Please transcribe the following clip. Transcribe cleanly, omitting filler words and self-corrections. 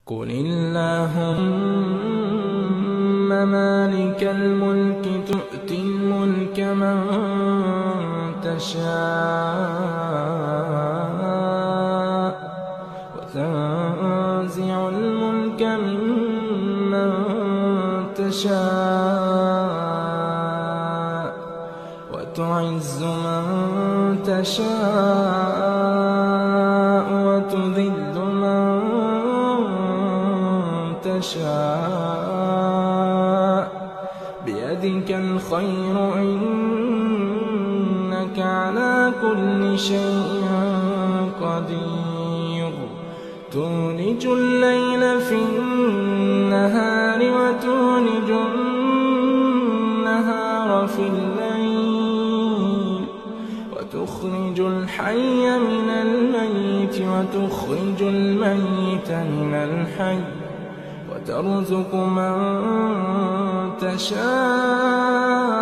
قل اللهم مالك الملك تؤتي الملك من تشاء وتنزع الملك ممن تشاء وتعز من تشاء وتذل من تشاء بيدك الخير إنك على كل شيء قدير تولج الليل في النهار وتولج النهار في الليل وتخرج الحي من الميت وتخرج الميت من الحي وترزق من تشاء